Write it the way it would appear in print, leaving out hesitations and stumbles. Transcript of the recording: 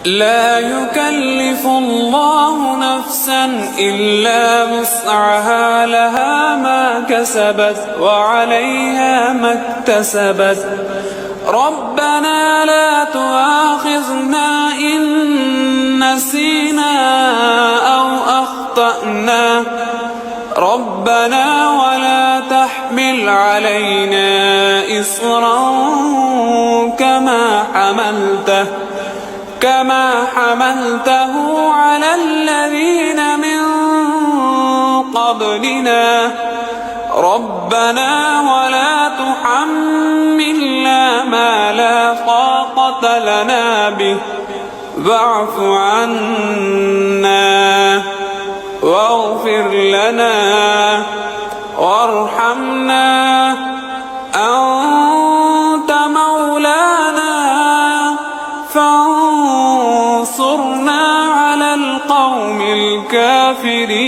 لا يكلف الله نفسا إلا وسعها، لها ما كسبت وعليها ما اكتسبت. ربنا لا تؤاخذنا إن نسينا أو أخطأنا، ربنا ولا تحمل علينا إصرا كما حملته على الذين من قبلنا، ربنا ولا تحملنا ما لا طاقة لنا به، واعف عنا واغفر لنا وارحمنا، أنت مولانا فانصرنا على القوم الكافرين.